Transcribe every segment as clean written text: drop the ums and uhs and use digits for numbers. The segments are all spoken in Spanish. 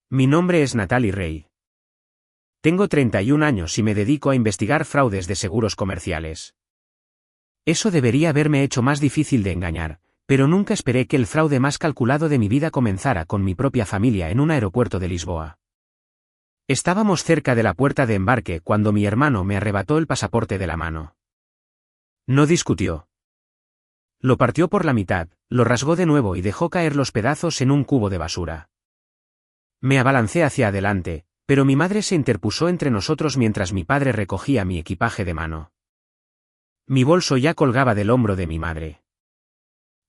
Mi nombre es Natalie Rey. Tengo 31 años y me dedico a investigar fraudes de seguros comerciales. Eso debería haberme hecho más difícil de engañar, pero nunca esperé que el fraude más calculado de mi vida comenzara con mi propia familia en un aeropuerto de Lisboa. Estábamos cerca de la puerta de embarque cuando mi hermano me arrebató el pasaporte de la mano. No discutió. Lo partió por la mitad, lo rasgó de nuevo y dejó caer los pedazos en un cubo de basura. Me abalancé hacia adelante, pero mi madre se interpuso entre nosotros mientras mi padre recogía mi equipaje de mano. Mi bolso ya colgaba del hombro de mi madre.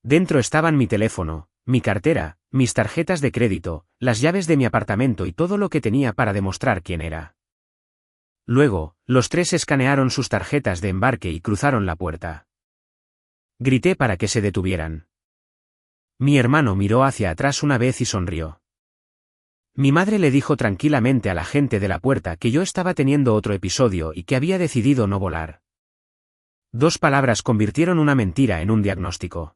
Dentro estaban mi teléfono, mi cartera, mis tarjetas de crédito, las llaves de mi apartamento y todo lo que tenía para demostrar quién era. Luego, los tres escanearon sus tarjetas de embarque y cruzaron la puerta. Grité para que se detuvieran. Mi hermano miró hacia atrás una vez y sonrió. Mi madre le dijo tranquilamente a la gente de la puerta que yo estaba teniendo otro episodio y que había decidido no volar. 2 palabras convirtieron una mentira en un diagnóstico.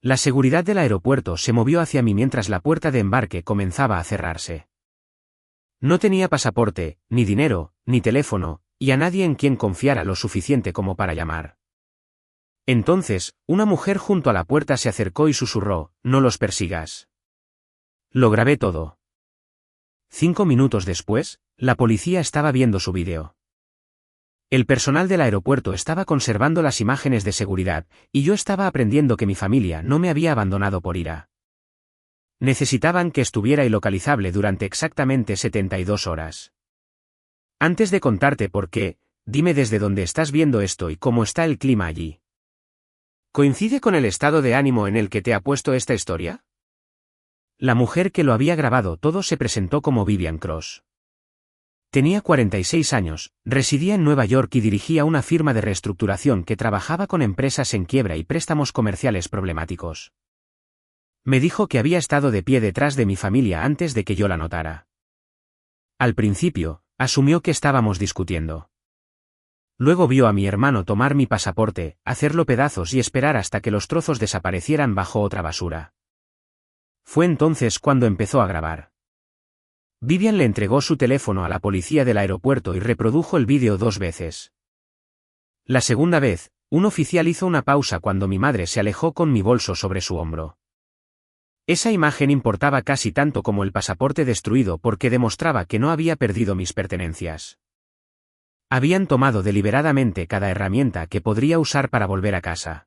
La seguridad del aeropuerto se movió hacia mí mientras la puerta de embarque comenzaba a cerrarse. No tenía pasaporte, ni dinero, ni teléfono, y a nadie en quien confiara lo suficiente como para llamar. Entonces, una mujer junto a la puerta se acercó y susurró: «No los persigas». Lo grabé todo. 5 minutos después, la policía estaba viendo su vídeo. El personal del aeropuerto estaba conservando las imágenes de seguridad, y yo estaba aprendiendo que mi familia no me había abandonado por ira. Necesitaban que estuviera ilocalizable durante exactamente 72 horas. Antes de contarte por qué, dime desde dónde estás viendo esto y cómo está el clima allí. ¿Coincide con el estado de ánimo en el que te ha puesto esta historia? La mujer que lo había grabado todo se presentó como Vivian Cross. Tenía 46 años, residía en Nueva York y dirigía una firma de reestructuración que trabajaba con empresas en quiebra y préstamos comerciales problemáticos. Me dijo que había estado de pie detrás de mi familia antes de que yo la notara. Al principio, asumió que estábamos discutiendo. Luego vio a mi hermano tomar mi pasaporte, hacerlo pedazos y esperar hasta que los trozos desaparecieran bajo otra basura. Fue entonces cuando empezó a grabar. Vivian le entregó su teléfono a la policía del aeropuerto y reprodujo el vídeo 2 veces. La segunda vez, un oficial hizo una pausa cuando mi madre se alejó con mi bolso sobre su hombro. Esa imagen importaba casi tanto como el pasaporte destruido porque demostraba que no había perdido mis pertenencias. Habían tomado deliberadamente cada herramienta que podría usar para volver a casa.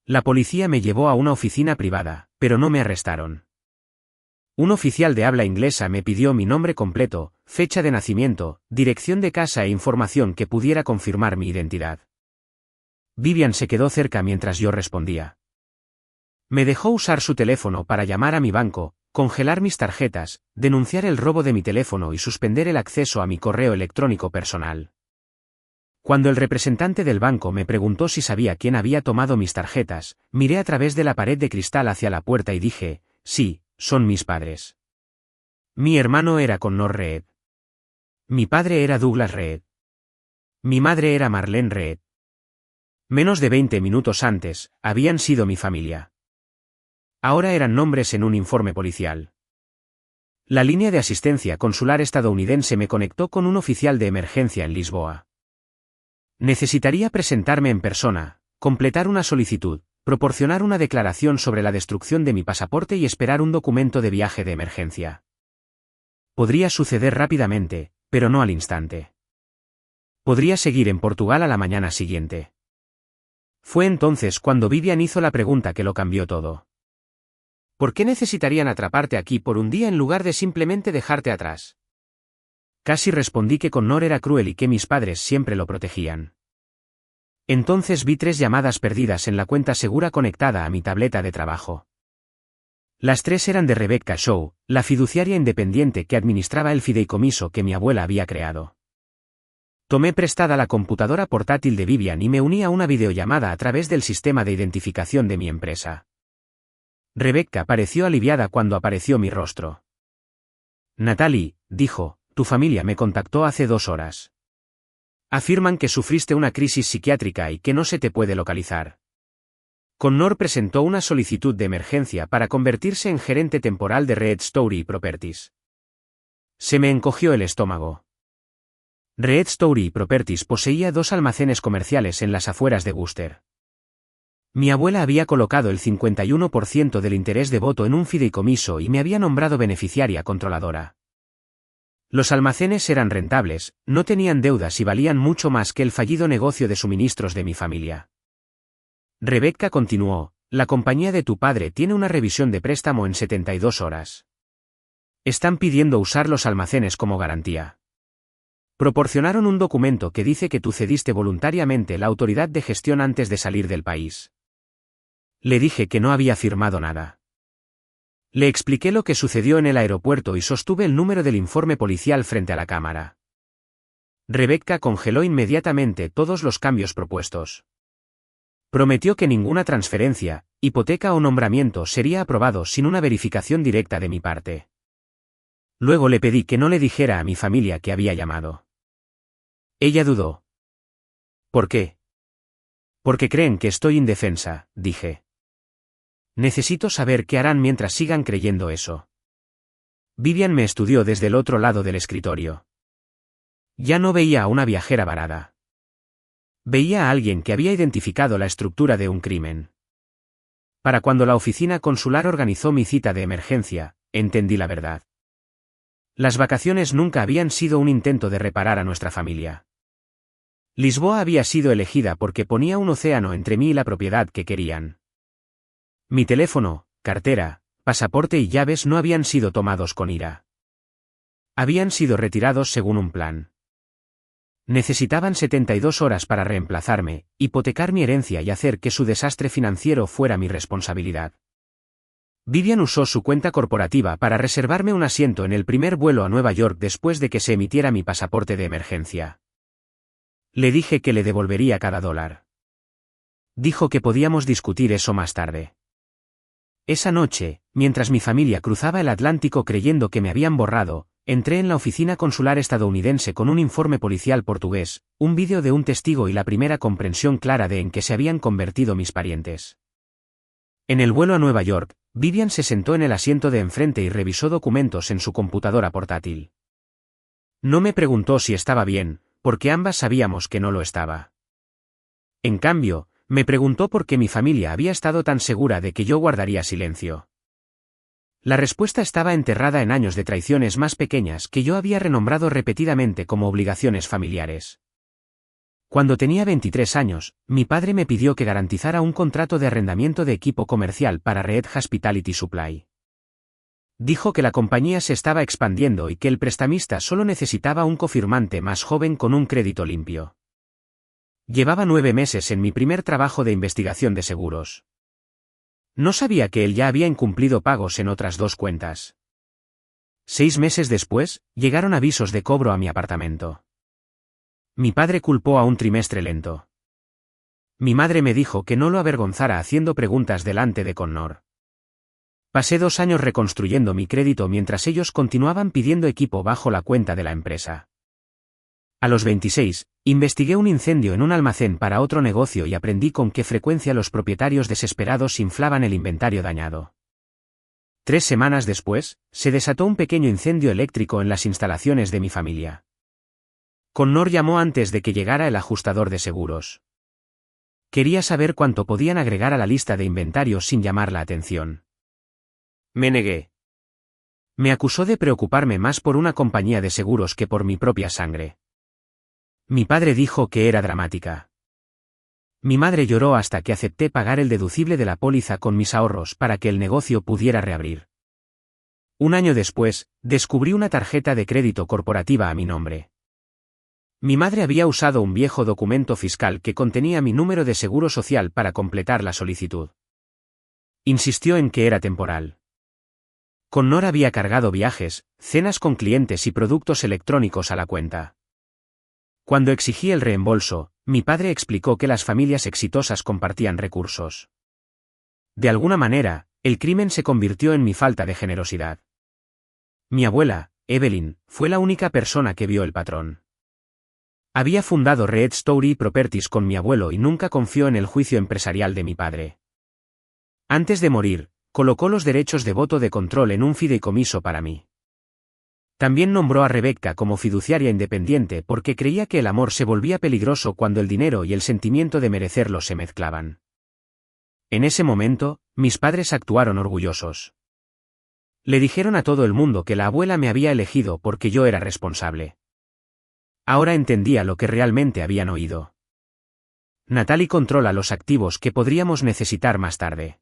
La policía me llevó a una oficina privada, pero no me arrestaron. Un oficial de habla inglesa me pidió mi nombre completo, fecha de nacimiento, dirección de casa e información que pudiera confirmar mi identidad. Vivian se quedó cerca mientras yo respondía. Me dejó usar su teléfono para llamar a mi banco, congelar mis tarjetas, denunciar el robo de mi teléfono y suspender el acceso a mi correo electrónico personal. Cuando el representante del banco me preguntó si sabía quién había tomado mis tarjetas, miré a través de la pared de cristal hacia la puerta y dije: «Sí, son mis padres». Mi hermano era Connor Reed. Mi padre era Douglas Reed. Mi madre era Marlene Reed. Menos de 20 minutos antes, habían sido mi familia. Ahora eran nombres en un informe policial. La línea de asistencia consular estadounidense me conectó con un oficial de emergencia en Lisboa. Necesitaría presentarme en persona, completar una solicitud, proporcionar una declaración sobre la destrucción de mi pasaporte y esperar un documento de viaje de emergencia. Podría suceder rápidamente, pero no al instante. Podría seguir en Portugal a la mañana siguiente. Fue entonces cuando Vivian hizo la pregunta que lo cambió todo. ¿Por qué necesitarían atraparte aquí por un día en lugar de simplemente dejarte atrás? Casi respondí que Connor era cruel y que mis padres siempre lo protegían. Entonces vi 3 llamadas perdidas en la cuenta segura conectada a mi tableta de trabajo. Las 3 eran de Rebecca Shaw, la fiduciaria independiente que administraba el fideicomiso que mi abuela había creado. Tomé prestada la computadora portátil de Vivian y me uní a una videollamada a través del sistema de identificación de mi empresa. Rebecca pareció aliviada cuando apareció mi rostro. «Natalie», dijo, «tu familia me contactó hace 2 horas. Afirman que sufriste una crisis psiquiátrica y que no se te puede localizar. Connor presentó una solicitud de emergencia para convertirse en gerente temporal de Red Story Properties. Se me encogió el estómago. Red Story Properties poseía 2 almacenes comerciales en las afueras de Worcester. Mi abuela había colocado el 51% del interés de voto en un fideicomiso y me había nombrado beneficiaria controladora. Los almacenes eran rentables, no tenían deudas y valían mucho más que el fallido negocio de suministros de mi familia. Rebecca continuó, la compañía de tu padre tiene una revisión de préstamo en 72 horas. Están pidiendo usar los almacenes como garantía. Proporcionaron un documento que dice que tú cediste voluntariamente la autoridad de gestión antes de salir del país. Le dije que no había firmado nada. Le expliqué lo que sucedió en el aeropuerto y sostuve el número del informe policial frente a la cámara. Rebecca congeló inmediatamente todos los cambios propuestos. Prometió que ninguna transferencia, hipoteca o nombramiento sería aprobado sin una verificación directa de mi parte. Luego le pedí que no le dijera a mi familia que había llamado. Ella dudó. ¿Por qué? Porque creen que estoy indefensa, dije. Necesito saber qué harán mientras sigan creyendo eso. Vivian me estudió desde el otro lado del escritorio. Ya no veía a una viajera varada. Veía a alguien que había identificado la estructura de un crimen. Para cuando la oficina consular organizó mi cita de emergencia, entendí la verdad. Las vacaciones nunca habían sido un intento de reparar a nuestra familia. Lisboa había sido elegida porque ponía un océano entre mí y la propiedad que querían. Mi teléfono, cartera, pasaporte y llaves no habían sido tomados con ira. Habían sido retirados según un plan. Necesitaban 72 horas para reemplazarme, hipotecar mi herencia y hacer que su desastre financiero fuera mi responsabilidad. Vivian usó su cuenta corporativa para reservarme un asiento en el primer vuelo a Nueva York después de que se emitiera mi pasaporte de emergencia. Le dije que le devolvería cada dólar. Dijo que podíamos discutir eso más tarde. Esa noche, mientras mi familia cruzaba el Atlántico creyendo que me habían borrado, entré en la oficina consular estadounidense con un informe policial portugués, un vídeo de un testigo y la primera comprensión clara de en qué se habían convertido mis parientes. En el vuelo a Nueva York, Vivian se sentó en el asiento de enfrente y revisó documentos en su computadora portátil. No me preguntó si estaba bien, porque ambas sabíamos que no lo estaba. En cambio, me preguntó por qué mi familia había estado tan segura de que yo guardaría silencio. La respuesta estaba enterrada en años de traiciones más pequeñas que yo había renombrado repetidamente como obligaciones familiares. Cuando tenía 23 años, mi padre me pidió que garantizara un contrato de arrendamiento de equipo comercial para Red Hospitality Supply. Dijo que la compañía se estaba expandiendo y que el prestamista solo necesitaba un cofirmante más joven con un crédito limpio. Llevaba 9 meses en mi primer trabajo de investigación de seguros. No sabía que él ya había incumplido pagos en otras 2 cuentas. 6 meses después, llegaron avisos de cobro a mi apartamento. Mi padre culpó a un trimestre lento. Mi madre me dijo que no lo avergonzara haciendo preguntas delante de Connor. Pasé 2 años reconstruyendo mi crédito mientras ellos continuaban pidiendo equipo bajo la cuenta de la empresa. A los 26, investigué un incendio en un almacén para otro negocio y aprendí con qué frecuencia los propietarios desesperados inflaban el inventario dañado. 3 semanas después, se desató un pequeño incendio eléctrico en las instalaciones de mi familia. Connor llamó antes de que llegara el ajustador de seguros. Quería saber cuánto podían agregar a la lista de inventario sin llamar la atención. Me negué. Me acusó de preocuparme más por una compañía de seguros que por mi propia sangre. Mi padre dijo que era dramática. Mi madre lloró hasta que acepté pagar el deducible de la póliza con mis ahorros para que el negocio pudiera reabrir. Un año después, descubrí una tarjeta de crédito corporativa a mi nombre. Mi madre había usado un viejo documento fiscal que contenía mi número de seguro social para completar la solicitud. Insistió en que era temporal. Connor había cargado viajes, cenas con clientes y productos electrónicos a la cuenta. Cuando exigí el reembolso, mi padre explicó que las familias exitosas compartían recursos. De alguna manera, el crimen se convirtió en mi falta de generosidad. Mi abuela, Evelyn, fue la única persona que vio el patrón. Había fundado Red Story Properties con mi abuelo y nunca confió en el juicio empresarial de mi padre. Antes de morir, colocó los derechos de voto de control en un fideicomiso para mí. También nombró a Rebecca como fiduciaria independiente porque creía que el amor se volvía peligroso cuando el dinero y el sentimiento de merecerlo se mezclaban. En ese momento, mis padres actuaron orgullosos. Le dijeron a todo el mundo que la abuela me había elegido porque yo era responsable. Ahora entendía lo que realmente habían oído. Natalie controla los activos que podríamos necesitar más tarde.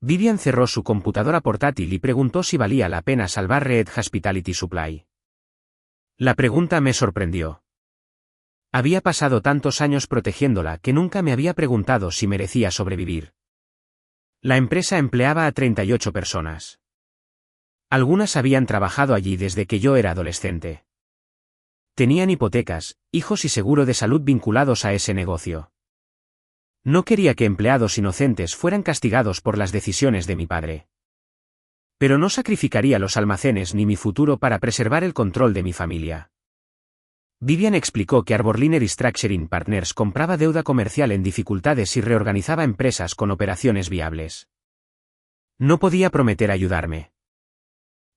Vivian cerró su computadora portátil y preguntó si valía la pena salvar Red Hospitality Supply. La pregunta me sorprendió. Había pasado tantos años protegiéndola que nunca me había preguntado si merecía sobrevivir. La empresa empleaba a 38 personas. Algunas habían trabajado allí desde que yo era adolescente. Tenían hipotecas, hijos y seguro de salud vinculados a ese negocio. No quería que empleados inocentes fueran castigados por las decisiones de mi padre. Pero no sacrificaría los almacenes ni mi futuro para preservar el control de mi familia. Vivian explicó que Arborline Restructuring Partners compraba deuda comercial en dificultades y reorganizaba empresas con operaciones viables. No podía prometer ayudarme.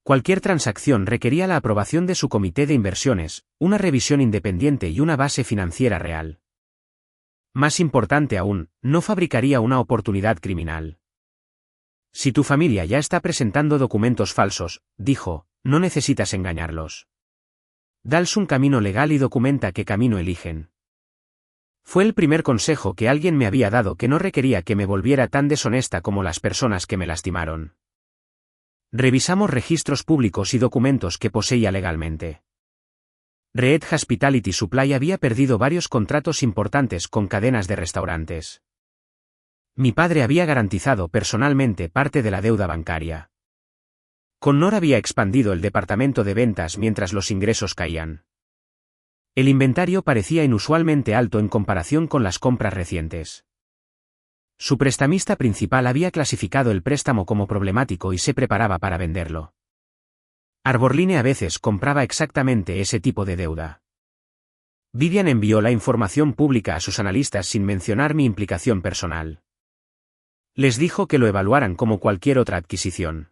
Cualquier transacción requería la aprobación de su comité de inversiones, una revisión independiente y una base financiera real. Más importante aún, no fabricaría una oportunidad criminal. Si tu familia ya está presentando documentos falsos, dijo, no necesitas engañarlos. Dales un camino legal y documenta qué camino eligen. Fue el primer consejo que alguien me había dado que no requería que me volviera tan deshonesta como las personas que me lastimaron. Revisamos registros públicos y documentos que poseía legalmente. Red Hospitality Supply había perdido varios contratos importantes con cadenas de restaurantes. Mi padre había garantizado personalmente parte de la deuda bancaria. Connor había expandido el departamento de ventas mientras los ingresos caían. El inventario parecía inusualmente alto en comparación con las compras recientes. Su prestamista principal había clasificado el préstamo como problemático y se preparaba para venderlo. Arborline a veces compraba exactamente ese tipo de deuda. Vivian envió la información pública a sus analistas sin mencionar mi implicación personal. Les dijo que lo evaluaran como cualquier otra adquisición.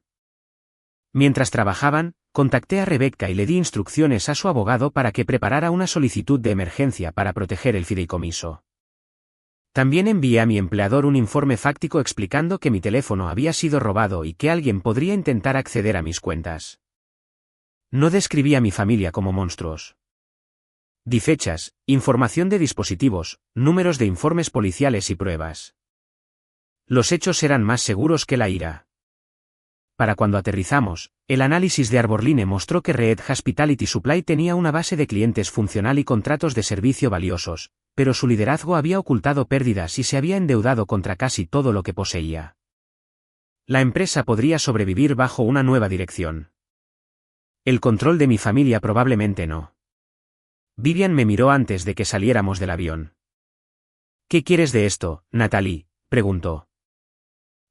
Mientras trabajaban, contacté a Rebecca y le di instrucciones a su abogado para que preparara una solicitud de emergencia para proteger el fideicomiso. También envié a mi empleador un informe fáctico explicando que mi teléfono había sido robado y que alguien podría intentar acceder a mis cuentas. No describí a mi familia como monstruos. Di fechas, información de dispositivos, números de informes policiales y pruebas. Los hechos eran más seguros que la ira. Para cuando aterrizamos, el análisis de Arborline mostró que Red Hospitality Supply tenía una base de clientes funcional y contratos de servicio valiosos, pero su liderazgo había ocultado pérdidas y se había endeudado contra casi todo lo que poseía. La empresa podría sobrevivir bajo una nueva dirección. El control de mi familia probablemente no. Vivian me miró antes de que saliéramos del avión. ¿Qué quieres de esto, Natalie?, preguntó.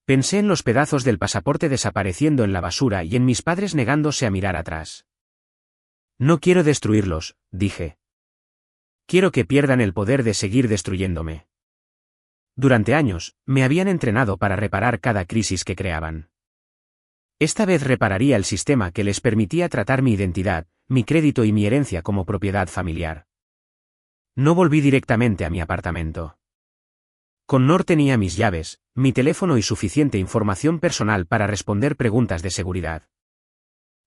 Pensé en los pedazos del pasaporte desapareciendo en la basura y en mis padres negándose a mirar atrás. No quiero destruirlos, dije. Quiero que pierdan el poder de seguir destruyéndome. Durante años, me habían entrenado para reparar cada crisis que creaban. Esta vez repararía el sistema que les permitía tratar mi identidad, mi crédito y mi herencia como propiedad familiar. No volví directamente a mi apartamento. Connor tenía mis llaves, mi teléfono y suficiente información personal para responder preguntas de seguridad.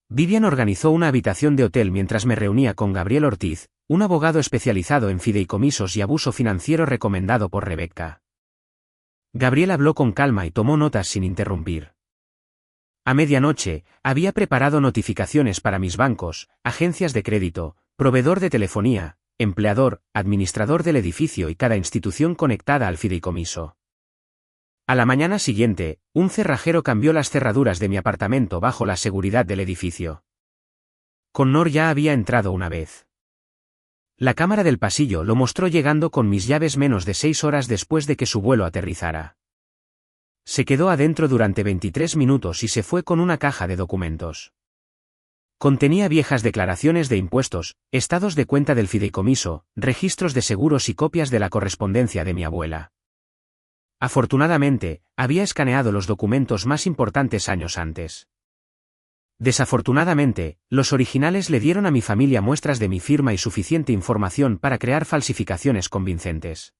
Vivian organizó una habitación de hotel mientras me reunía con Gabriel Ortiz, un abogado especializado en fideicomisos y abuso financiero recomendado por Rebecca. Gabriel habló con calma y tomó notas sin interrumpir. A medianoche, había preparado notificaciones para mis bancos, agencias de crédito, proveedor de telefonía, empleador, administrador del edificio y cada institución conectada al fideicomiso. A la mañana siguiente, un cerrajero cambió las cerraduras de mi apartamento bajo la seguridad del edificio. Connor ya había entrado una vez. La cámara del pasillo lo mostró llegando con mis llaves menos de 6 horas después de que su vuelo aterrizara. Se quedó adentro durante 23 minutos y se fue con una caja de documentos. Contenía viejas declaraciones de impuestos, estados de cuenta del fideicomiso, registros de seguros y copias de la correspondencia de mi abuela. Afortunadamente, había escaneado los documentos más importantes años antes. Desafortunadamente, los originales le dieron a mi familia muestras de mi firma y suficiente información para crear falsificaciones convincentes.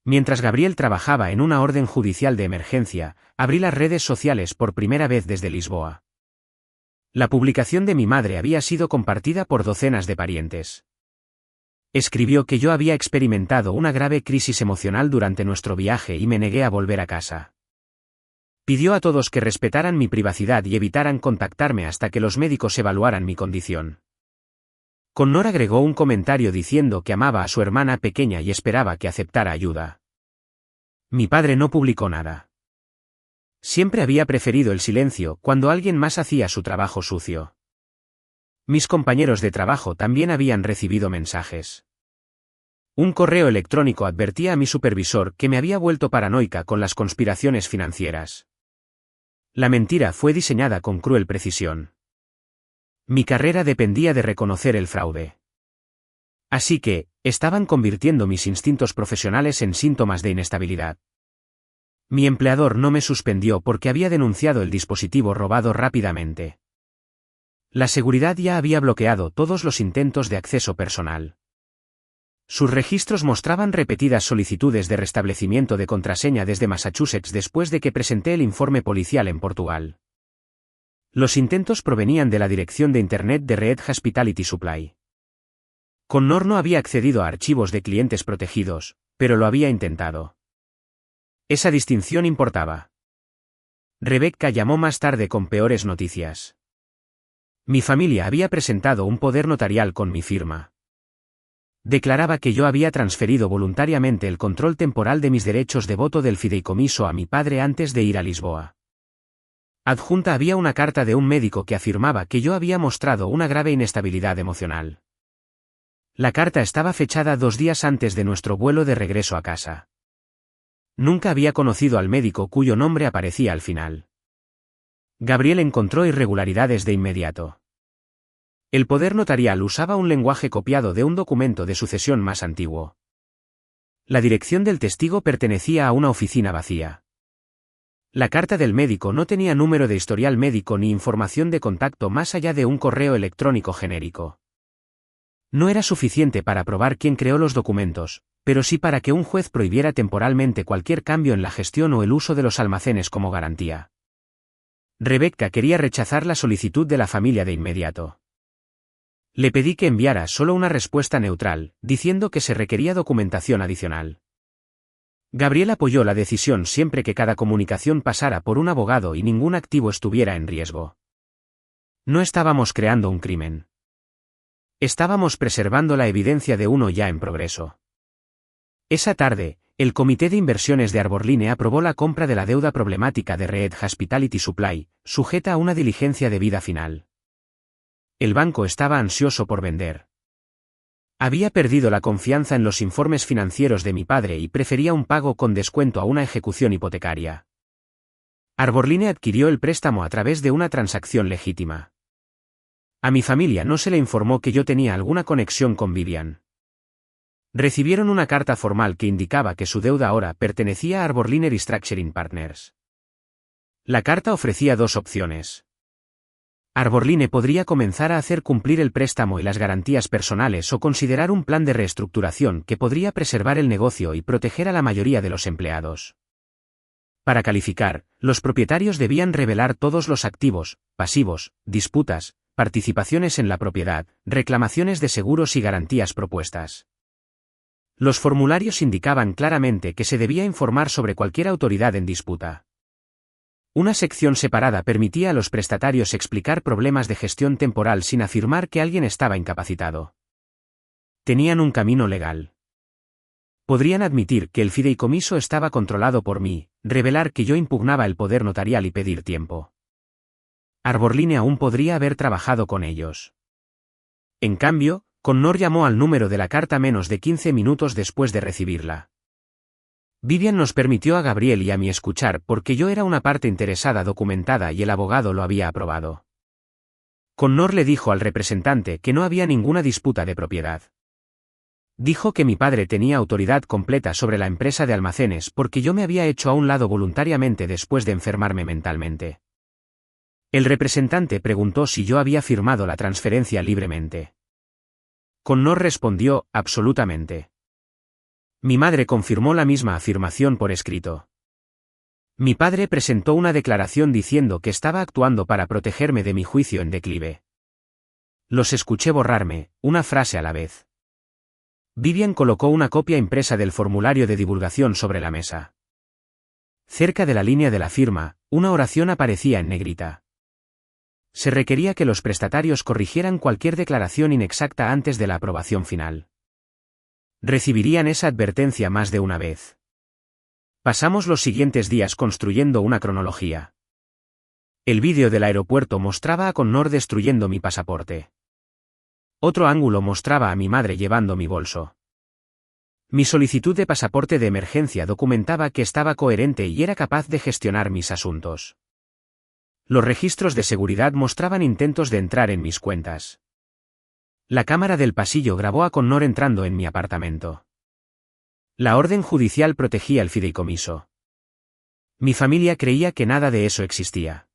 Mientras Gabriel trabajaba en una orden judicial de emergencia, abrí las redes sociales por primera vez desde Lisboa. La publicación de mi madre había sido compartida por docenas de parientes. Escribió que yo había experimentado una grave crisis emocional durante nuestro viaje y me negué a volver a casa. Pidió a todos que respetaran mi privacidad y evitaran contactarme hasta que los médicos evaluaran mi condición. Connor agregó un comentario diciendo que amaba a su hermana pequeña y esperaba que aceptara ayuda. Mi padre no publicó nada. Siempre había preferido el silencio cuando alguien más hacía su trabajo sucio. Mis compañeros de trabajo también habían recibido mensajes. Un correo electrónico advertía a mi supervisor que me había vuelto paranoica con las conspiraciones financieras. La mentira fue diseñada con cruel precisión. Mi carrera dependía de reconocer el fraude. Así que, estaban convirtiendo mis instintos profesionales en síntomas de inestabilidad. Mi empleador no me suspendió porque había denunciado el dispositivo robado rápidamente. La seguridad ya había bloqueado todos los intentos de acceso personal. Sus registros mostraban repetidas solicitudes de restablecimiento de contraseña desde Massachusetts después de que presenté el informe policial en Portugal. Los intentos provenían de la dirección de Internet de Red Hospitality Supply. Connor no había accedido a archivos de clientes protegidos, pero lo había intentado. Esa distinción importaba. Rebecca llamó más tarde con peores noticias. Mi familia había presentado un poder notarial con mi firma. Declaraba que yo había transferido voluntariamente el control temporal de mis derechos de voto del fideicomiso a mi padre antes de ir a Lisboa. Adjunta había una carta de un médico que afirmaba que yo había mostrado una grave inestabilidad emocional. La carta estaba fechada 2 días antes de nuestro vuelo de regreso a casa. Nunca había conocido al médico cuyo nombre aparecía al final. Gabriel encontró irregularidades de inmediato. El poder notarial usaba un lenguaje copiado de un documento de sucesión más antiguo. La dirección del testigo pertenecía a una oficina vacía. La carta del médico no tenía número de historial médico ni información de contacto más allá de un correo electrónico genérico. No era suficiente para probar quién creó los documentos, pero sí para que un juez prohibiera temporalmente cualquier cambio en la gestión o el uso de los almacenes como garantía. Rebecca quería rechazar la solicitud de la familia de inmediato. Le pedí que enviara solo una respuesta neutral, diciendo que se requería documentación adicional. Gabriel apoyó la decisión siempre que cada comunicación pasara por un abogado y ningún activo estuviera en riesgo. No estábamos creando un crimen. Estábamos preservando la evidencia de uno ya en progreso. Esa tarde, el Comité de Inversiones de Arborline aprobó la compra de la deuda problemática de Red Hospitality Supply, sujeta a una diligencia de vida final. El banco estaba ansioso por vender. Había perdido la confianza en los informes financieros de mi padre y prefería un pago con descuento a una ejecución hipotecaria. Arborline adquirió el préstamo a través de una transacción legítima. A mi familia no se le informó que yo tenía alguna conexión con Vivian. Recibieron una carta formal que indicaba que su deuda ahora pertenecía a Arborline Restructuring Partners. La carta ofrecía 2 opciones. Arborline podría comenzar a hacer cumplir el préstamo y las garantías personales o considerar un plan de reestructuración que podría preservar el negocio y proteger a la mayoría de los empleados. Para calificar, los propietarios debían revelar todos los activos, pasivos, disputas, participaciones en la propiedad, reclamaciones de seguros y garantías propuestas. Los formularios indicaban claramente que se debía informar sobre cualquier autoridad en disputa. Una sección separada permitía a los prestatarios explicar problemas de gestión temporal sin afirmar que alguien estaba incapacitado. Tenían un camino legal. Podrían admitir que el fideicomiso estaba controlado por mí, revelar que yo impugnaba el poder notarial y pedir tiempo. Arborline aún podría haber trabajado con ellos. En cambio, Connor llamó al número de la carta menos de 15 minutos después de recibirla. Vivian nos permitió a Gabriel y a mí escuchar porque yo era una parte interesada documentada y el abogado lo había aprobado. Connor le dijo al representante que no había ninguna disputa de propiedad. Dijo que mi padre tenía autoridad completa sobre la empresa de almacenes porque yo me había hecho a un lado voluntariamente después de enfermarme mentalmente. El representante preguntó si yo había firmado la transferencia libremente. Connor respondió, absolutamente. Mi madre confirmó la misma afirmación por escrito. Mi padre presentó una declaración diciendo que estaba actuando para protegerme de mi juicio en declive. Los escuché borrarme, una frase a la vez. Vivian colocó una copia impresa del formulario de divulgación sobre la mesa. Cerca de la línea de la firma, una oración aparecía en negrita. Se requería que los prestatarios corrigieran cualquier declaración inexacta antes de la aprobación final. Recibirían esa advertencia más de una vez. Pasamos los siguientes días construyendo una cronología. El vídeo del aeropuerto mostraba a Connor destruyendo mi pasaporte. Otro ángulo mostraba a mi madre llevando mi bolso. Mi solicitud de pasaporte de emergencia documentaba que estaba coherente y era capaz de gestionar mis asuntos. Los registros de seguridad mostraban intentos de entrar en mis cuentas. La cámara del pasillo grabó a Connor entrando en mi apartamento. La orden judicial protegía el fideicomiso. Mi familia creía que nada de eso existía.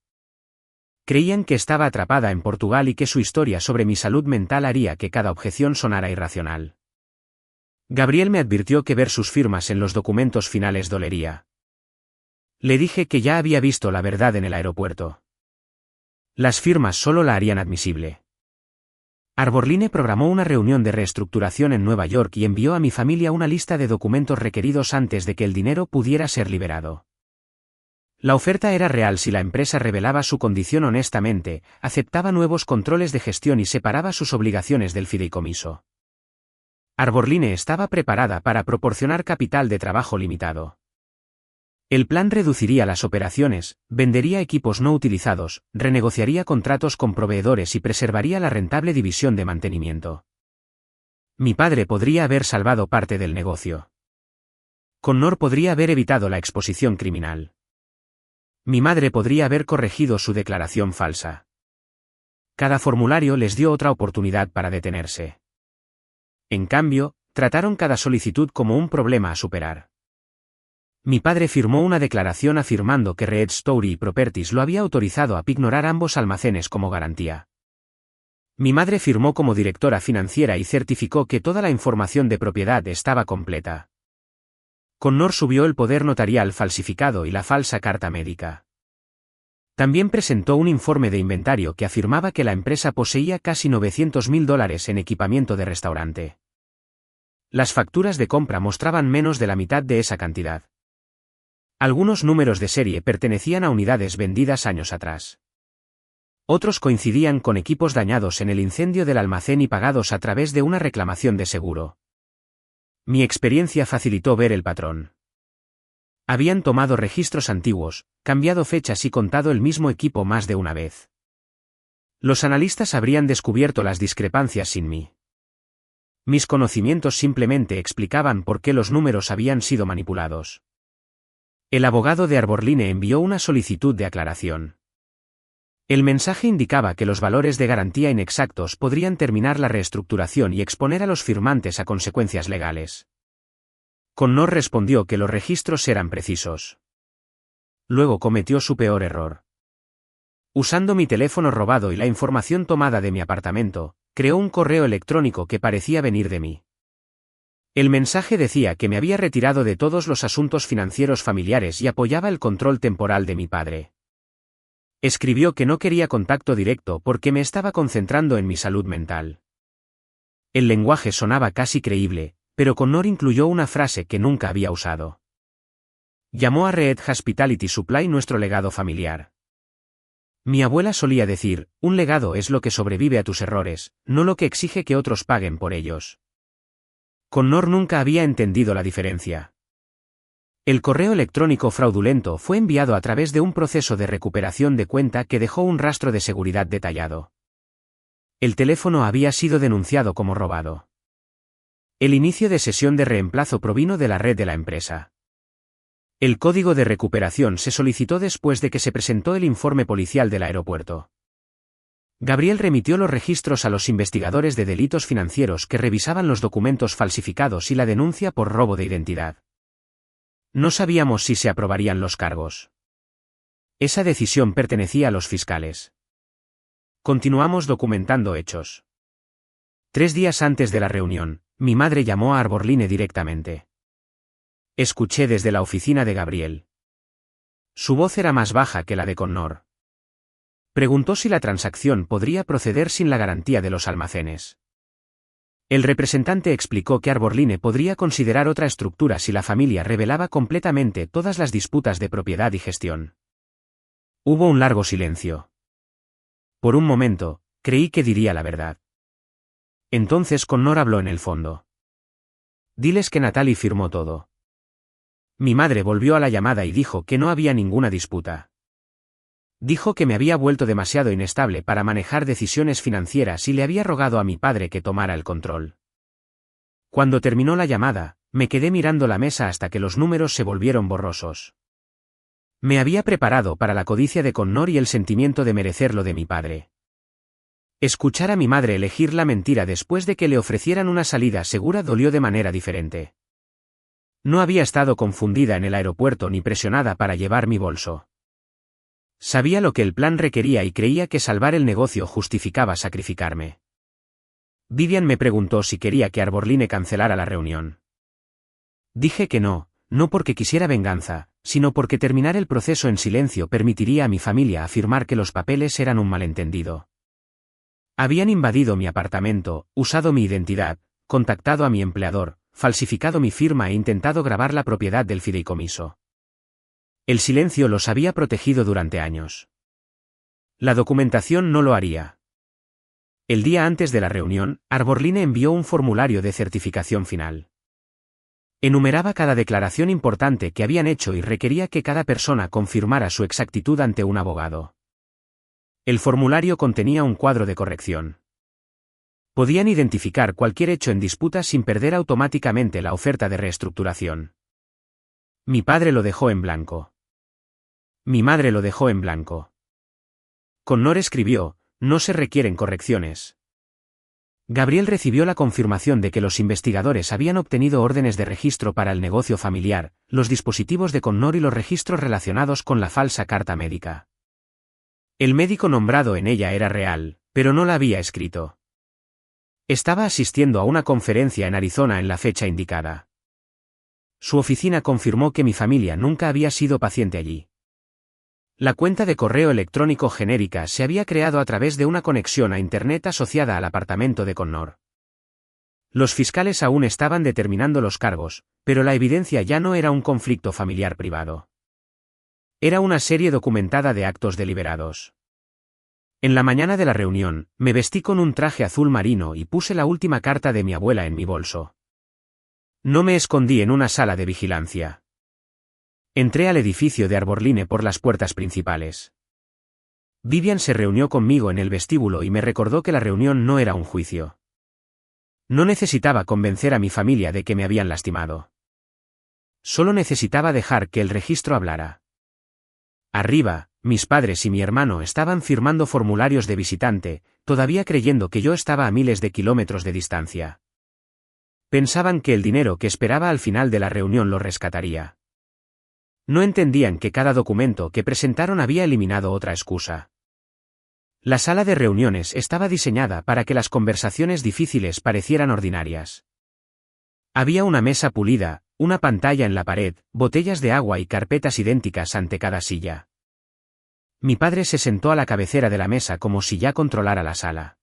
Creían que estaba atrapada en Portugal y que su historia sobre mi salud mental haría que cada objeción sonara irracional. Gabriel me advirtió que ver sus firmas en los documentos finales dolería. Le dije que ya había visto la verdad en el aeropuerto. Las firmas solo la harían admisible. Arborline programó una reunión de reestructuración en Nueva York y envió a mi familia una lista de documentos requeridos antes de que el dinero pudiera ser liberado. La oferta era real si la empresa revelaba su condición honestamente, aceptaba nuevos controles de gestión y separaba sus obligaciones del fideicomiso. Arborline estaba preparada para proporcionar capital de trabajo limitado. El plan reduciría las operaciones, vendería equipos no utilizados, renegociaría contratos con proveedores y preservaría la rentable división de mantenimiento. Mi padre podría haber salvado parte del negocio. Connor podría haber evitado la exposición criminal. Mi madre podría haber corregido su declaración falsa. Cada formulario les dio otra oportunidad para detenerse. En cambio, trataron cada solicitud como un problema a superar. Mi padre firmó una declaración afirmando que Red Story Properties lo había autorizado a pignorar ambos almacenes como garantía. Mi madre firmó como directora financiera y certificó que toda la información de propiedad estaba completa. Connor subió el poder notarial falsificado y la falsa carta médica. También presentó un informe de inventario que afirmaba que la empresa poseía casi $900.000 en equipamiento de restaurante. Las facturas de compra mostraban menos de la mitad de esa cantidad. Algunos números de serie pertenecían a unidades vendidas años atrás. Otros coincidían con equipos dañados en el incendio del almacén y pagados a través de una reclamación de seguro. Mi experiencia facilitó ver el patrón. Habían tomado registros antiguos, cambiado fechas y contado el mismo equipo más de una vez. Los analistas habrían descubierto las discrepancias sin mí. Mis conocimientos simplemente explicaban por qué los números habían sido manipulados. El abogado de Arborline envió una solicitud de aclaración. El mensaje indicaba que los valores de garantía inexactos podrían terminar la reestructuración y exponer a los firmantes a consecuencias legales. Connor respondió que los registros eran precisos. Luego cometió su peor error. Usando mi teléfono robado y la información tomada de mi apartamento, creó un correo electrónico que parecía venir de mí. El mensaje decía que me había retirado de todos los asuntos financieros familiares y apoyaba el control temporal de mi padre. Escribió que no quería contacto directo porque me estaba concentrando en mi salud mental. El lenguaje sonaba casi creíble, pero Connor incluyó una frase que nunca había usado. Llamó a Red Hospitality Supply nuestro legado familiar. Mi abuela solía decir, un legado es lo que sobrevive a tus errores, no lo que exige que otros paguen por ellos. Connor nunca había entendido la diferencia. El correo electrónico fraudulento fue enviado a través de un proceso de recuperación de cuenta que dejó un rastro de seguridad detallado. El teléfono había sido denunciado como robado. El inicio de sesión de reemplazo provino de la red de la empresa. El código de recuperación se solicitó después de que se presentó el informe policial del aeropuerto. Gabriel remitió los registros a los investigadores de delitos financieros que revisaban los documentos falsificados y la denuncia por robo de identidad. No sabíamos si se aprobarían los cargos. Esa decisión pertenecía a los fiscales. Continuamos documentando hechos. 3 días antes de la reunión, mi madre llamó a Arborline directamente. Escuché desde la oficina de Gabriel. Su voz era más baja que la de Connor. Preguntó si la transacción podría proceder sin la garantía de los almacenes. El representante explicó que Arborline podría considerar otra estructura si la familia revelaba completamente todas las disputas de propiedad y gestión. Hubo un largo silencio. Por un momento, creí que diría la verdad. Entonces Connor habló en el fondo. Diles que Natalie firmó todo. Mi madre volvió a la llamada y dijo que no había ninguna disputa. Dijo que me había vuelto demasiado inestable para manejar decisiones financieras y le había rogado a mi padre que tomara el control. Cuando terminó la llamada, me quedé mirando la mesa hasta que los números se volvieron borrosos. Me había preparado para la codicia de Connor y el sentimiento de merecerlo de mi padre. Escuchar a mi madre elegir la mentira después de que le ofrecieran una salida segura dolió de manera diferente. No había estado confundida en el aeropuerto ni presionada para llevar mi bolso. Sabía lo que el plan requería y creía que salvar el negocio justificaba sacrificarme. Vivian me preguntó si quería que Arborline cancelara la reunión. Dije que no, no porque quisiera venganza, sino porque terminar el proceso en silencio permitiría a mi familia afirmar que los papeles eran un malentendido. Habían invadido mi apartamento, usado mi identidad, contactado a mi empleador, falsificado mi firma e intentado grabar la propiedad del fideicomiso. El silencio los había protegido durante años. La documentación no lo haría. El día antes de la reunión, Arborline envió un formulario de certificación final. Enumeraba cada declaración importante que habían hecho y requería que cada persona confirmara su exactitud ante un abogado. El formulario contenía un cuadro de corrección. Podían identificar cualquier hecho en disputa sin perder automáticamente la oferta de reestructuración. Mi padre lo dejó en blanco. Mi madre lo dejó en blanco. Connor escribió: no se requieren correcciones. Gabriel recibió la confirmación de que los investigadores habían obtenido órdenes de registro para el negocio familiar, los dispositivos de Connor y los registros relacionados con la falsa carta médica. El médico nombrado en ella era real, pero no la había escrito. Estaba asistiendo a una conferencia en Arizona en la fecha indicada. Su oficina confirmó que mi familia nunca había sido paciente allí. La cuenta de correo electrónico genérica se había creado a través de una conexión a Internet asociada al apartamento de Connor. Los fiscales aún estaban determinando los cargos, pero la evidencia ya no era un conflicto familiar privado. Era una serie documentada de actos deliberados. En la mañana de la reunión, me vestí con un traje azul marino y puse la última carta de mi abuela en mi bolso. No me escondí en una sala de vigilancia. Entré al edificio de Arborline por las puertas principales. Vivian se reunió conmigo en el vestíbulo y me recordó que la reunión no era un juicio. No necesitaba convencer a mi familia de que me habían lastimado. Solo necesitaba dejar que el registro hablara. Arriba, mis padres y mi hermano estaban firmando formularios de visitante, todavía creyendo que yo estaba a miles de kilómetros de distancia. Pensaban que el dinero que esperaba al final de la reunión lo rescataría. No entendían que cada documento que presentaron había eliminado otra excusa. La sala de reuniones estaba diseñada para que las conversaciones difíciles parecieran ordinarias. Había una mesa pulida, una pantalla en la pared, botellas de agua y carpetas idénticas ante cada silla. Mi padre se sentó a la cabecera de la mesa como si ya controlara la sala.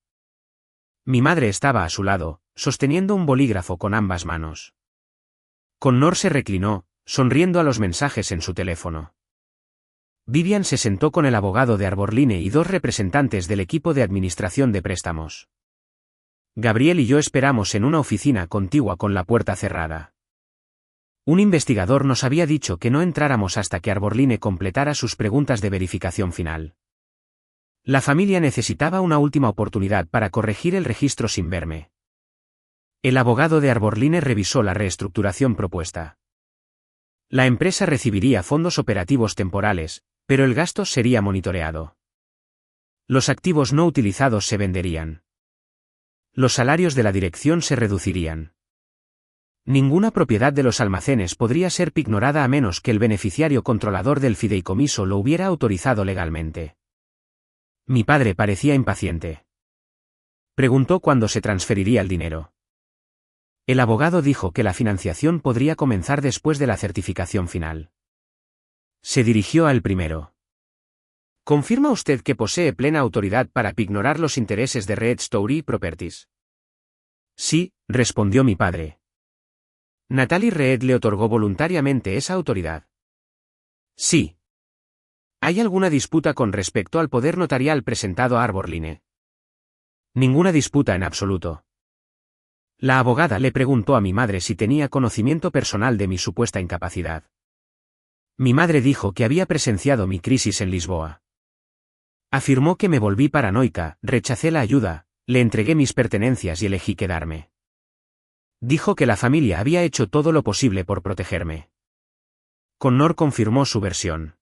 Mi madre estaba a su lado, sosteniendo un bolígrafo con ambas manos. Connor se reclinó, sonriendo a los mensajes en su teléfono. Vivian se sentó con el abogado de Arborline y 2 representantes del equipo de administración de préstamos. Gabriel y yo esperamos en una oficina contigua con la puerta cerrada. Un investigador nos había dicho que no entráramos hasta que Arborline completara sus preguntas de verificación final. La familia necesitaba una última oportunidad para corregir el registro sin verme. El abogado de Arborline revisó la reestructuración propuesta. La empresa recibiría fondos operativos temporales, pero el gasto sería monitoreado. Los activos no utilizados se venderían. Los salarios de la dirección se reducirían. Ninguna propiedad de los almacenes podría ser pignorada a menos que el beneficiario controlador del fideicomiso lo hubiera autorizado legalmente. Mi padre parecía impaciente. Preguntó cuándo se transferiría el dinero. El abogado dijo que la financiación podría comenzar después de la certificación final. Se dirigió al primero. ¿Confirma usted que posee plena autoridad para pignorar los intereses de Red Story Properties? Sí, respondió mi padre. ¿Natalie Reed le otorgó voluntariamente esa autoridad? Sí. ¿Hay alguna disputa con respecto al poder notarial presentado a Arborline? Ninguna disputa en absoluto. La abogada le preguntó a mi madre si tenía conocimiento personal de mi supuesta incapacidad. Mi madre dijo que había presenciado mi crisis en Lisboa. Afirmó que me volví paranoica, rechacé la ayuda, le entregué mis pertenencias y elegí quedarme. Dijo que la familia había hecho todo lo posible por protegerme. Connor confirmó su versión.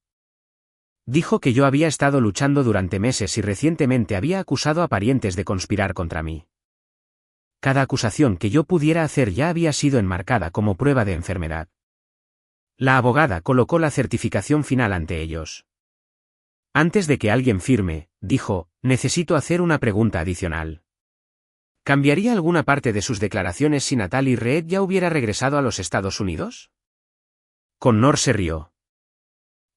Dijo que yo había estado luchando durante meses y recientemente había acusado a parientes de conspirar contra mí. Cada acusación que yo pudiera hacer ya había sido enmarcada como prueba de enfermedad. La abogada colocó la certificación final ante ellos. Antes de que alguien firme, dijo, necesito hacer una pregunta adicional. ¿Cambiaría alguna parte de sus declaraciones si Natalie Reed ya hubiera regresado a los Estados Unidos? Connor se rió.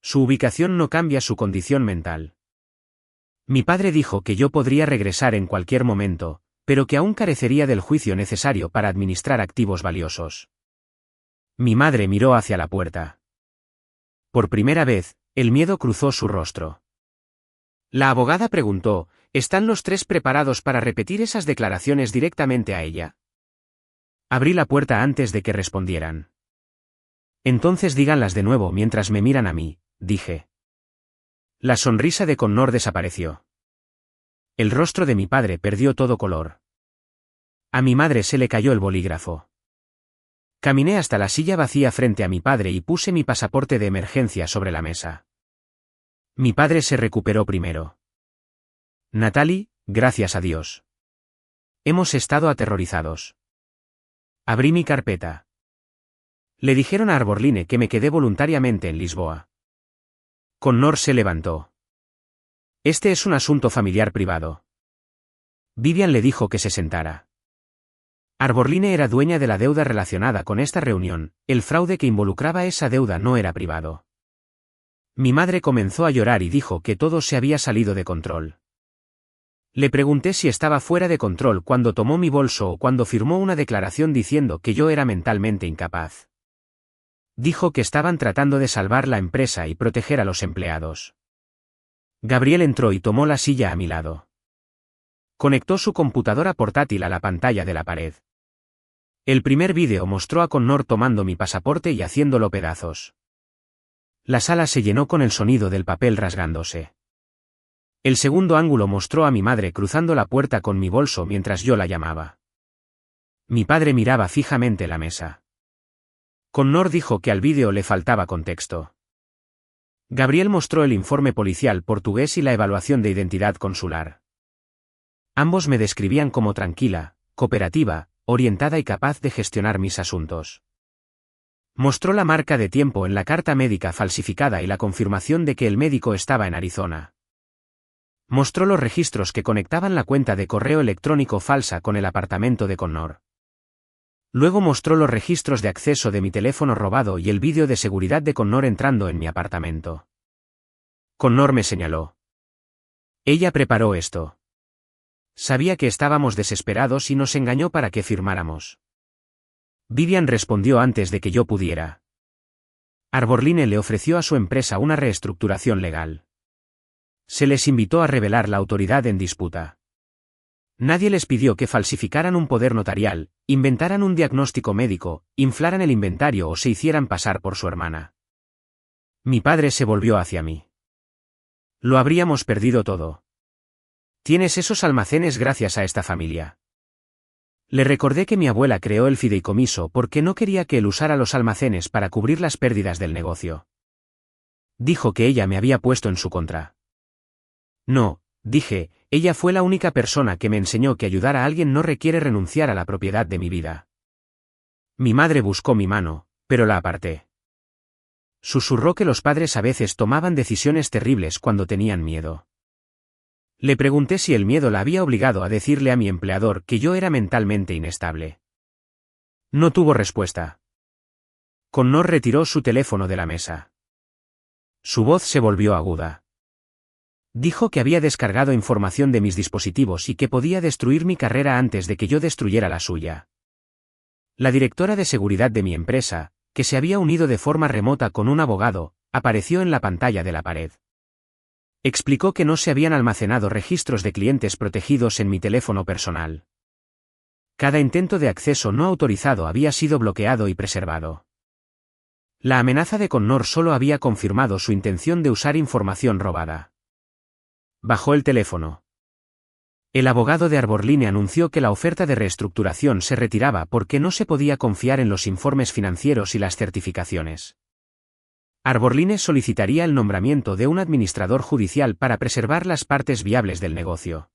Su ubicación no cambia su condición mental. Mi padre dijo que yo podría regresar en cualquier momento, pero que aún carecería del juicio necesario para administrar activos valiosos. Mi madre miró hacia la puerta. Por primera vez, el miedo cruzó su rostro. La abogada preguntó, ¿están los tres preparados para repetir esas declaraciones directamente a ella? Abrí la puerta antes de que respondieran. Entonces díganlas de nuevo mientras me miran a mí, dije. La sonrisa de Connor desapareció. El rostro de mi padre perdió todo color. A mi madre se le cayó el bolígrafo. Caminé hasta la silla vacía frente a mi padre y puse mi pasaporte de emergencia sobre la mesa. Mi padre se recuperó primero. Natalie, gracias a Dios. Hemos estado aterrorizados. Abrí mi carpeta. Le dijeron a Arborline que me quedé voluntariamente en Lisboa. Connor se levantó. Este es un asunto familiar privado. Vivian le dijo que se sentara. Arborline era dueña de la deuda relacionada con esta reunión, el fraude que involucraba esa deuda no era privado. Mi madre comenzó a llorar y dijo que todo se había salido de control. Le pregunté si estaba fuera de control cuando tomó mi bolso o cuando firmó una declaración diciendo que yo era mentalmente incapaz. Dijo que estaban tratando de salvar la empresa y proteger a los empleados. Gabriel entró y tomó la silla a mi lado. Conectó su computadora portátil a la pantalla de la pared. El primer vídeo mostró a Connor tomando mi pasaporte y haciéndolo pedazos. La sala se llenó con el sonido del papel rasgándose. El segundo ángulo mostró a mi madre cruzando la puerta con mi bolso mientras yo la llamaba. Mi padre miraba fijamente la mesa. Connor dijo que al vídeo le faltaba contexto. Gabriel mostró el informe policial portugués y la evaluación de identidad consular. Ambos me describían como tranquila, cooperativa, orientada y capaz de gestionar mis asuntos. Mostró la marca de tiempo en la carta médica falsificada y la confirmación de que el médico estaba en Arizona. Mostró los registros que conectaban la cuenta de correo electrónico falsa con el apartamento de Connor. Luego mostró los registros de acceso de mi teléfono robado y el vídeo de seguridad de Connor entrando en mi apartamento. Connor me señaló. Ella preparó esto. Sabía que estábamos desesperados y nos engañó para que firmáramos. Vivian respondió antes de que yo pudiera. Arborline le ofreció a su empresa una reestructuración legal. Se les invitó a revelar la autoridad en disputa. Nadie les pidió que falsificaran un poder notarial, inventaran un diagnóstico médico, inflaran el inventario o se hicieran pasar por su hermana. Mi padre se volvió hacia mí. Lo habríamos perdido todo. Tienes esos almacenes gracias a esta familia. Le recordé que mi abuela creó el fideicomiso porque no quería que él usara los almacenes para cubrir las pérdidas del negocio. Dijo que ella me había puesto en su contra. No, dije, ella fue la única persona que me enseñó que ayudar a alguien no requiere renunciar a la propiedad de mi vida. Mi madre buscó mi mano, pero la aparté. Susurró que los padres a veces tomaban decisiones terribles cuando tenían miedo. Le pregunté si el miedo la había obligado a decirle a mi empleador que yo era mentalmente inestable. No tuvo respuesta. Connor retiró su teléfono de la mesa. Su voz se volvió aguda. Dijo que había descargado información de mis dispositivos y que podía destruir mi carrera antes de que yo destruyera la suya. La directora de seguridad de mi empresa, que se había unido de forma remota con un abogado, apareció en la pantalla de la pared. Explicó que no se habían almacenado registros de clientes protegidos en mi teléfono personal. Cada intento de acceso no autorizado había sido bloqueado y preservado. La amenaza de Connor solo había confirmado su intención de usar información robada. Bajó el teléfono. El abogado de Arborline anunció que la oferta de reestructuración se retiraba porque no se podía confiar en los informes financieros y las certificaciones. Arborline solicitaría el nombramiento de un administrador judicial para preservar las partes viables del negocio.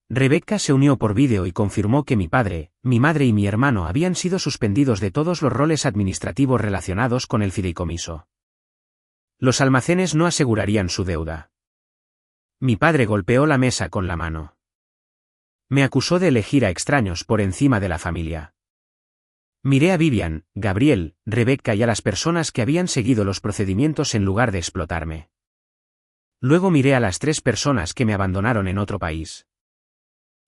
Rebecca se unió por vídeo y confirmó que mi padre, mi madre y mi hermano habían sido suspendidos de todos los roles administrativos relacionados con el fideicomiso. Los almacenes no asegurarían su deuda. Mi padre golpeó la mesa con la mano. Me acusó de elegir a extraños por encima de la familia. Miré a Vivian, Gabriel, Rebecca y a las personas que habían seguido los procedimientos en lugar de explotarme. Luego miré a las 3 personas que me abandonaron en otro país.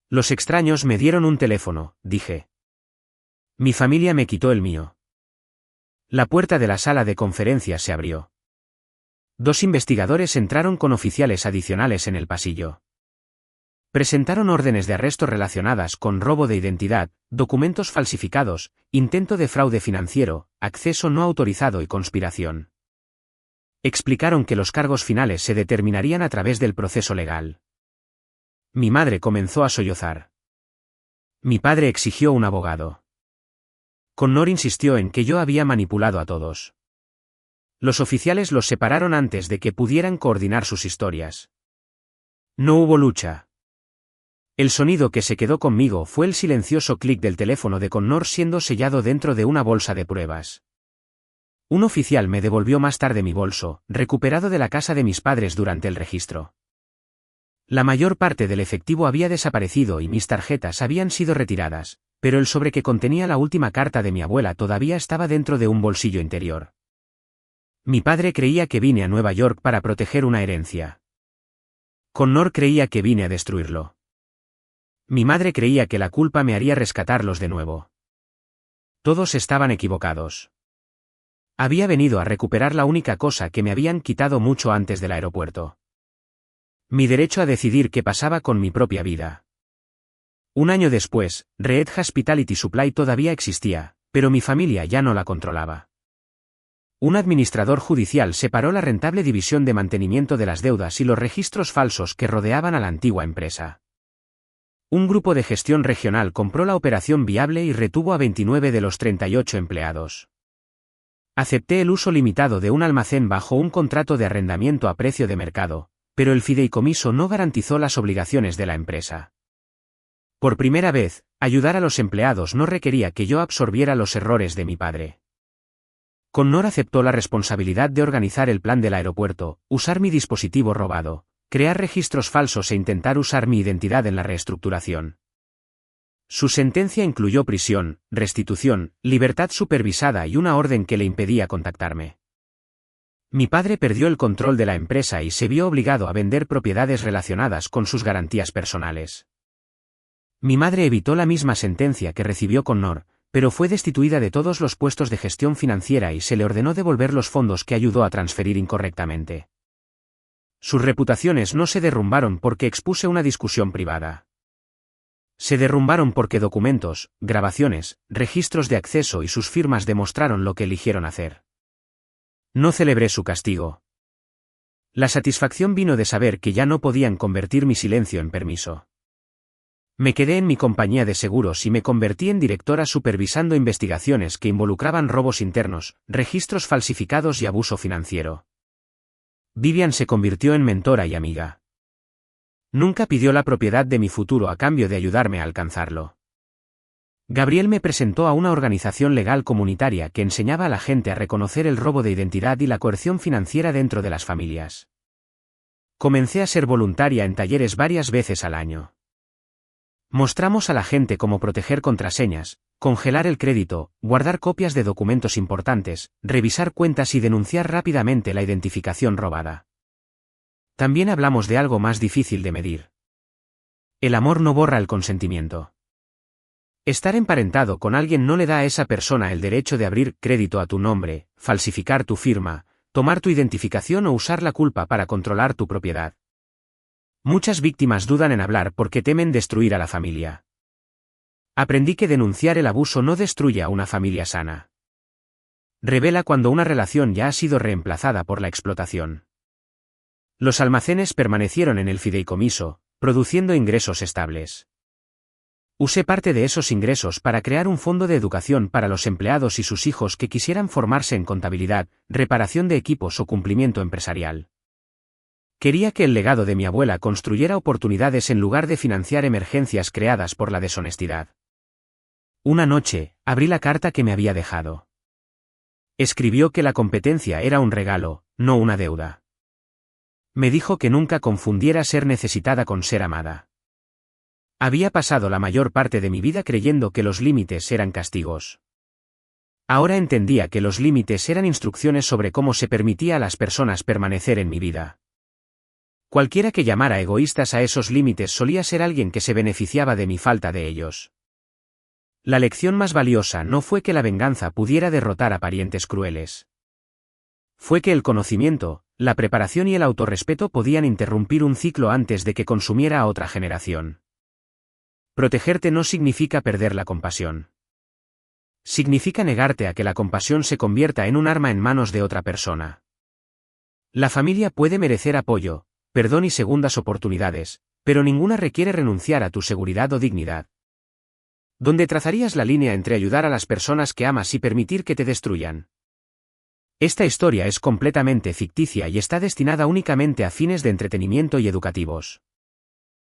Los extraños me dieron un teléfono, dije. Mi familia me quitó el mío. La puerta de la sala de conferencias se abrió. 2 investigadores entraron con oficiales adicionales en el pasillo. Presentaron órdenes de arresto relacionadas con robo de identidad, documentos falsificados, intento de fraude financiero, acceso no autorizado y conspiración. Explicaron que los cargos finales se determinarían a través del proceso legal. Mi madre comenzó a sollozar. Mi padre exigió un abogado. Connor insistió en que yo había manipulado a todos. Los oficiales los separaron antes de que pudieran coordinar sus historias. No hubo lucha. El sonido que se quedó conmigo fue el silencioso clic del teléfono de Connor siendo sellado dentro de una bolsa de pruebas. Un oficial me devolvió más tarde mi bolso, recuperado de la casa de mis padres durante el registro. La mayor parte del efectivo había desaparecido y mis tarjetas habían sido retiradas, pero el sobre que contenía la última carta de mi abuela todavía estaba dentro de un bolsillo interior. Mi padre creía que vine a Nueva York para proteger una herencia. Connor creía que vine a destruirlo. Mi madre creía que la culpa me haría rescatarlos de nuevo. Todos estaban equivocados. Había venido a recuperar la única cosa que me habían quitado mucho antes del aeropuerto. Mi derecho a decidir qué pasaba con mi propia vida. Un año después, Red Hospitality Supply todavía existía, pero mi familia ya no la controlaba. Un administrador judicial separó la rentable división de mantenimiento de las deudas y los registros falsos que rodeaban a la antigua empresa. Un grupo de gestión regional compró la operación viable y retuvo a 29 de los 38 empleados. Acepté el uso limitado de un almacén bajo un contrato de arrendamiento a precio de mercado, pero el fideicomiso no garantizó las obligaciones de la empresa. Por primera vez, ayudar a los empleados no requería que yo absorbiera los errores de mi padre. Connor aceptó la responsabilidad de organizar el plan del aeropuerto, usar mi dispositivo robado, crear registros falsos e intentar usar mi identidad en la reestructuración. Su sentencia incluyó prisión, restitución, libertad supervisada y una orden que le impedía contactarme. Mi padre perdió el control de la empresa y se vio obligado a vender propiedades relacionadas con sus garantías personales. Mi madre evitó la misma sentencia que recibió Connor, pero fue destituida de todos los puestos de gestión financiera y se le ordenó devolver los fondos que ayudó a transferir incorrectamente. Sus reputaciones no se derrumbaron porque expuse una discusión privada. Se derrumbaron porque documentos, grabaciones, registros de acceso y sus firmas demostraron lo que eligieron hacer. No celebré su castigo. La satisfacción vino de saber que ya no podían convertir mi silencio en permiso. Me quedé en mi compañía de seguros y me convertí en directora supervisando investigaciones que involucraban robos internos, registros falsificados y abuso financiero. Vivian se convirtió en mentora y amiga. Nunca pidió la propiedad de mi futuro a cambio de ayudarme a alcanzarlo. Gabriel me presentó a una organización legal comunitaria que enseñaba a la gente a reconocer el robo de identidad y la coerción financiera dentro de las familias. Comencé a ser voluntaria en talleres varias veces al año. Mostramos a la gente cómo proteger contraseñas, congelar el crédito, guardar copias de documentos importantes, revisar cuentas y denunciar rápidamente la identificación robada. También hablamos de algo más difícil de medir. El amor no borra el consentimiento. Estar emparentado con alguien no le da a esa persona el derecho de abrir crédito a tu nombre, falsificar tu firma, tomar tu identificación o usar la culpa para controlar tu propiedad. Muchas víctimas dudan en hablar porque temen destruir a la familia. Aprendí que denunciar el abuso no destruye a una familia sana. Revela cuando una relación ya ha sido reemplazada por la explotación. Los almacenes permanecieron en el fideicomiso, produciendo ingresos estables. Usé parte de esos ingresos para crear un fondo de educación para los empleados y sus hijos que quisieran formarse en contabilidad, reparación de equipos o cumplimiento empresarial. Quería que el legado de mi abuela construyera oportunidades en lugar de financiar emergencias creadas por la deshonestidad. Una noche, abrí la carta que me había dejado. Escribió que la competencia era un regalo, no una deuda. Me dijo que nunca confundiera ser necesitada con ser amada. Había pasado la mayor parte de mi vida creyendo que los límites eran castigos. Ahora entendía que los límites eran instrucciones sobre cómo se permitía a las personas permanecer en mi vida. Cualquiera que llamara egoístas a esos límites solía ser alguien que se beneficiaba de mi falta de ellos. La lección más valiosa no fue que la venganza pudiera derrotar a parientes crueles. Fue que el conocimiento, la preparación y el autorrespeto podían interrumpir un ciclo antes de que consumiera a otra generación. Protegerte no significa perder la compasión. Significa negarte a que la compasión se convierta en un arma en manos de otra persona. La familia puede merecer apoyo, perdón y segundas oportunidades, pero ninguna requiere renunciar a tu seguridad o dignidad. ¿Dónde trazarías la línea entre ayudar a las personas que amas y permitir que te destruyan? Esta historia es completamente ficticia y está destinada únicamente a fines de entretenimiento y educativos.